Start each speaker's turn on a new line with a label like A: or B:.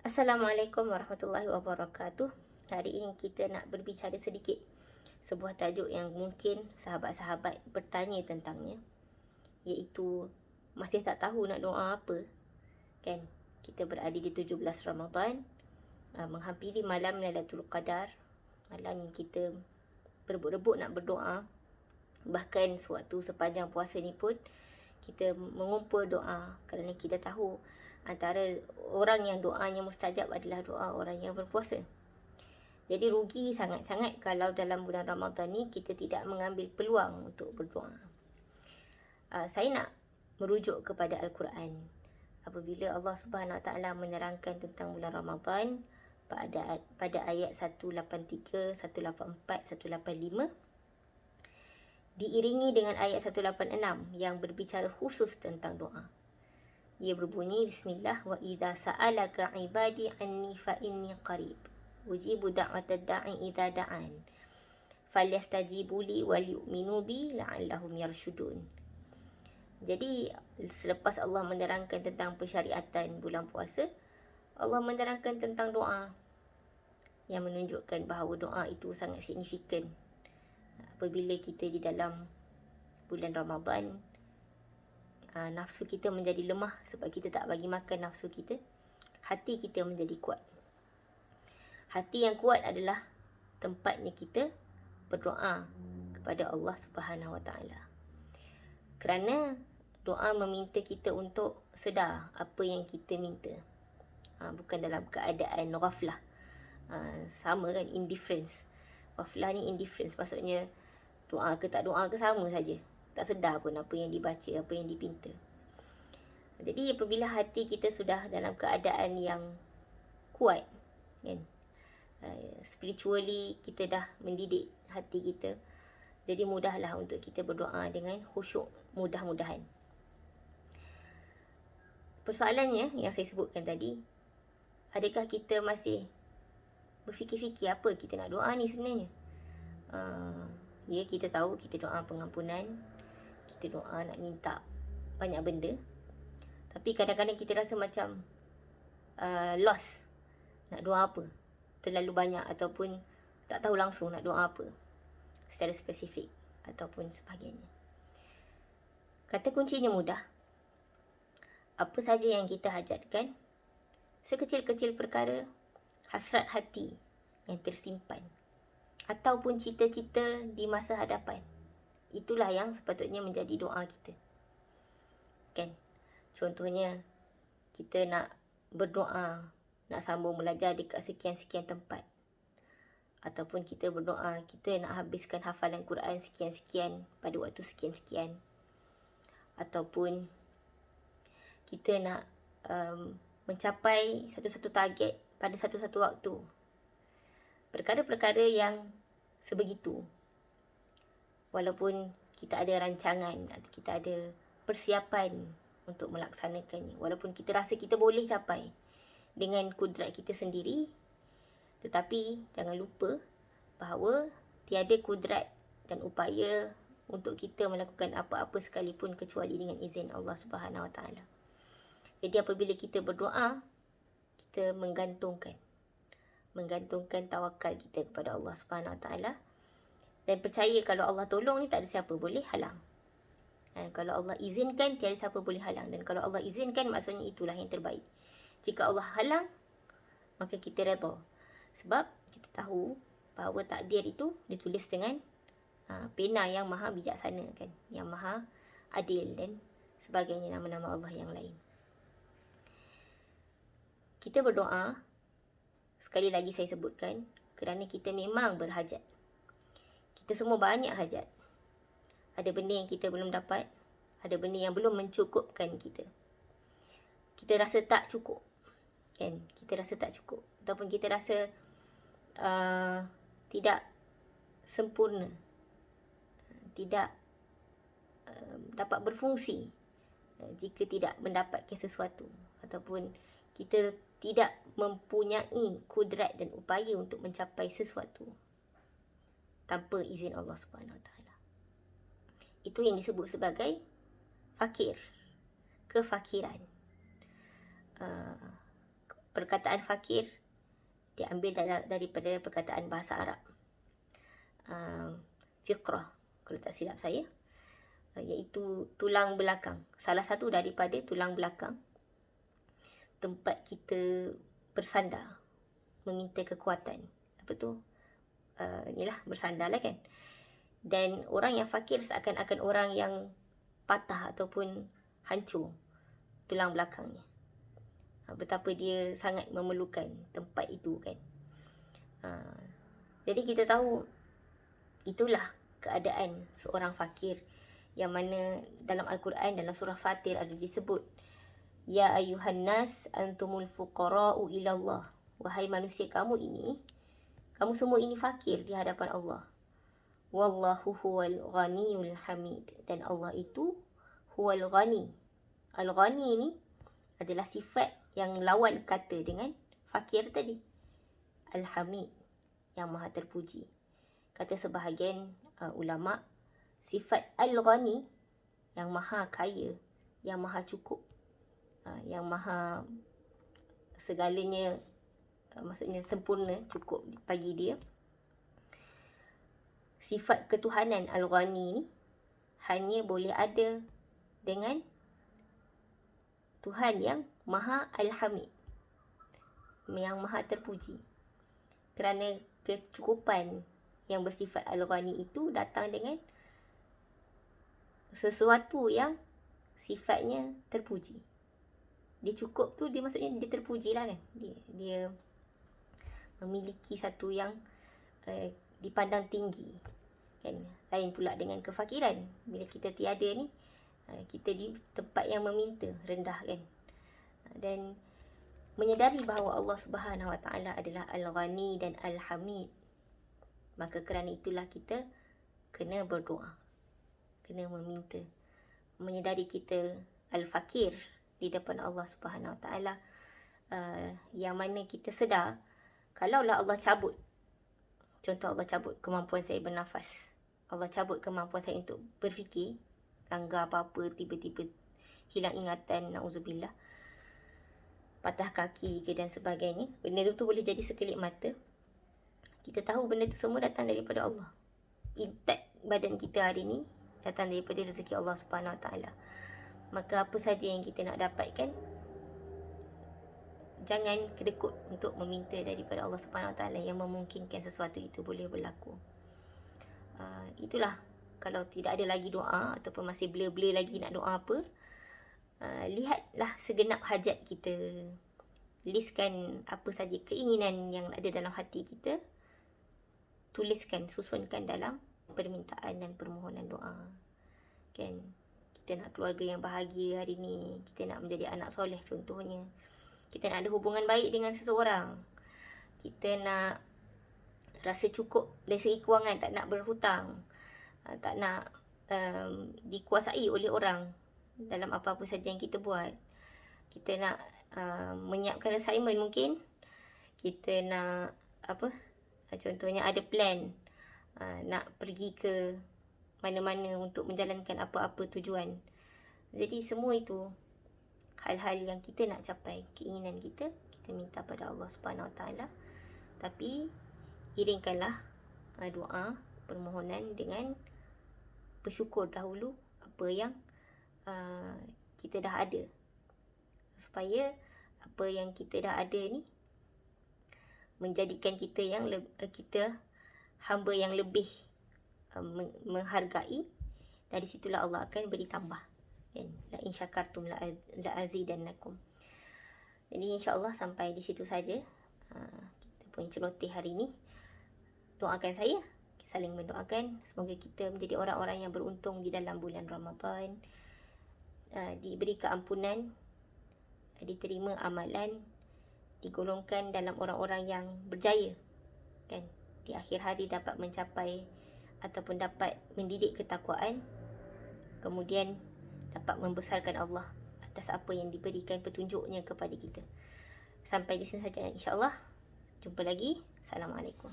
A: Assalamualaikum warahmatullahi wabarakatuh. Hari ini kita nak berbicara sedikit sebuah tajuk yang mungkin sahabat-sahabat bertanya tentangnya, iaitu masih tak tahu nak doa apa. Kan? Kita berada di 17 Ramadan, menghampiri malam Lailatul Qadar, malam yang kita berebut-rebut nak berdoa. Bahkan sewaktu sepanjang puasa ni pun kita mengumpul doa kerana kita tahu antara orang yang doanya mustajab adalah doa orang yang berpuasa. Jadi rugi sangat-sangat kalau dalam bulan Ramadan ni kita tidak mengambil peluang untuk berdoa. Saya nak merujuk kepada Al-Quran. Apabila Allah Subhanahu Wa Taala menerangkan tentang bulan Ramadan pada ayat 183, 184, 185, diiringi dengan ayat 186 yang berbicara khusus tentang doa. Ia berbunyi, Bismillah, wa idza sa'alaka ibadi anni fa inni qarib ujibu da'watad da'i idza da'an falyastajibu li wal yu'minu bi la'allahum yarshudun. Jadi selepas Allah menerangkan tentang persyariatan bulan puasa, Allah menerangkan tentang doa yang menunjukkan bahawa doa itu sangat signifikan. Apabila kita di dalam bulan Ramadan, nafsu kita menjadi lemah sebab kita tak bagi makan nafsu kita, hati kita menjadi kuat. Hati yang kuat adalah tempatnya kita berdoa kepada Allah Subhanahu Wa Taala. Kerana doa meminta kita untuk sedar apa yang kita minta. Bukan dalam keadaan ghaflah. Sama kan, indifference. Ghaflah ni indifference, maksudnya doa ke tak doa ke sama saja. Tak sedar pun apa yang dibaca, apa yang dipinta. Jadi apabila hati kita sudah dalam keadaan yang kuat, kan, spiritually kita dah mendidik hati kita, jadi mudahlah untuk kita berdoa dengan khusyuk, mudah-mudahan. Persoalannya yang saya sebutkan tadi, adakah kita masih berfikir-fikir apa kita nak doa ni sebenarnya? Ya, kita tahu kita doa pengampunan, kita doa nak minta banyak benda, tapi kadang-kadang kita rasa macam lost nak doa apa, terlalu banyak, ataupun tak tahu langsung nak doa apa secara spesifik ataupun sebagainya. Kata kuncinya mudah. Apa saja yang kita hajatkan, sekecil-kecil perkara, hasrat hati yang tersimpan, ataupun cita-cita di masa hadapan, itulah yang sepatutnya menjadi doa kita. Kan? Contohnya, kita nak berdoa, nak sambung belajar dekat sekian-sekian tempat. Ataupun kita berdoa, kita nak habiskan hafalan Quran sekian-sekian pada waktu sekian-sekian. Ataupun kita nak mencapai satu-satu target pada satu-satu waktu. Perkara-perkara yang sebegitu. Walaupun kita ada rancangan, kita ada persiapan untuk melaksanakannya. Walaupun kita rasa kita boleh capai dengan kudrat kita sendiri, tetapi jangan lupa bahawa tiada kudrat dan upaya untuk kita melakukan apa-apa sekalipun kecuali dengan izin Allah Subhanahu Wa Taala. Jadi apabila kita berdoa, kita menggantungkan tawakal kita kepada Allah Subhanahu Wa Taala, dan percaya kalau Allah tolong ni tak ada siapa boleh halang. Kalau Allah izinkan, tiada siapa boleh halang. Dan kalau Allah izinkan, maksudnya itulah yang terbaik. Jika Allah halang, maka kita redha. Sebab kita tahu bahawa takdir itu ditulis dengan pena yang maha bijaksana, kan, yang maha adil dan sebagainya, nama-nama Allah yang lain. Kita berdoa, sekali lagi saya sebutkan, kerana kita memang berhajat. Kita semua banyak hajat. Ada benda yang kita belum dapat, ada benda yang belum mencukupkan kita. Kita rasa tak cukup, kan? Kita rasa tak cukup, ataupun kita rasa tidak sempurna, tidak dapat berfungsi jika tidak mendapatkan sesuatu, ataupun kita tidak mempunyai kudrat dan upaya untuk mencapai sesuatu tanpa izin Allah Subhanahu Wa Taala. Itu yang disebut sebagai fakir, kefakiran. perkataan fakir diambil daripada perkataan bahasa Arab. Fiqrah, kalau tak silap saya, iaitu tulang belakang. Salah satu daripada tulang belakang, tempat kita bersandar, meminta kekuatan. Apa tu? Inilah, bersandar lah kan. Dan orang yang fakir seakan-akan orang yang patah ataupun hancur tulang belakangnya. Betapa dia sangat memerlukan tempat itu kan. Jadi kita tahu itulah keadaan seorang fakir, yang mana dalam Al-Quran, dalam surah Fatir ada disebut, Ya ayuhan nas antumul fuqara'u ilallah. Wahai manusia, kamu semua ini fakir di hadapan Allah. Wallahu huwal ghaniyul hamid. Dan Allah itu huwal ghani. Al-ghani ni adalah sifat yang lawan kata dengan fakir tadi. Al-hamid, yang maha terpuji. Kata sebahagian ulama, sifat al-ghani, yang maha kaya, yang maha cukup, yang maha segalanya, maksudnya sempurna, cukup bagi dia. Sifat ketuhanan al-ghani ni hanya boleh ada dengan Tuhan yang maha al-hamid, yang maha terpuji. Kerana kecukupan yang bersifat al-ghani itu datang dengan sesuatu yang sifatnya terpuji. Dia cukup tu, dia maksudnya dia terpuji lah kan. Dia memiliki satu yang dipandang tinggi kan. Lain pula dengan kefakiran. Bila kita tiada ni, kita di tempat yang meminta, rendah kan. Dan menyedari bahawa Allah Subhanahu Wa Taala adalah Al-Ghani dan Al-Hamid, maka kerana itulah kita kena berdoa, kena meminta, menyedari kita Al-Fakir di depan Allah Subhanahu Wa Taala, yang mana kita sedar, kalaulah Allah cabut, contoh Allah cabut kemampuan saya bernafas, Allah cabut kemampuan saya untuk berfikir, langgar apa-apa, tiba-tiba hilang ingatan, na'udzubillah, patah kaki ke dan sebagainya, benda tu boleh jadi sekelip mata. Kita tahu benda tu semua datang daripada Allah. Intak badan kita hari ni datang daripada rezeki Allah Subhanahu Wa Taala. Maka apa saja yang kita nak dapatkan, jangan kedekut untuk meminta daripada Allah Subhanahu Wa Taala yang memungkinkan sesuatu itu boleh berlaku. Itulah, kalau tidak ada lagi doa ataupun masih blur-blur lagi nak doa apa, lihatlah segenap hajat kita, listkan apa saja keinginan yang ada dalam hati kita, tuliskan, susunkan dalam permintaan dan permohonan doa kan. Kita nak keluarga yang bahagia hari ni, kita nak menjadi anak soleh contohnya, kita nak ada hubungan baik dengan seseorang, kita nak rasa cukup dari segi kewangan, tak nak berhutang, tak nak dikuasai oleh orang dalam apa-apa saja yang kita buat. Kita nak menyiapkan assignment mungkin, kita nak contohnya ada plan, nak pergi ke mana-mana untuk menjalankan apa-apa tujuan. Jadi semua itu hal-hal yang kita nak capai, keinginan kita, kita minta pada Allah Subhanahu Wa Taala. Tapi iringkanlah doa, permohonan dengan bersyukur dahulu apa yang kita dah ada, supaya apa yang kita dah ada ni menjadikan kita hamba yang lebih menghargai. Dari situlah Allah akan beri tambah kan. La in syakartum la azidannakum. Jadi insya-Allah sampai di situ saja kita punya celoteh hari ni. Doakan saya, saling mendoakan, semoga kita menjadi orang-orang yang beruntung di dalam bulan Ramadan, diberi keampunan, diterima amalan, digolongkan dalam orang-orang yang berjaya kan, di akhir hari dapat mencapai ataupun dapat mendidik ketakwaan, kemudian dapat membesarkan Allah atas apa yang diberikan petunjuknya kepada kita. Sampai di sini saja insya-Allah. Jumpa lagi. Assalamualaikum.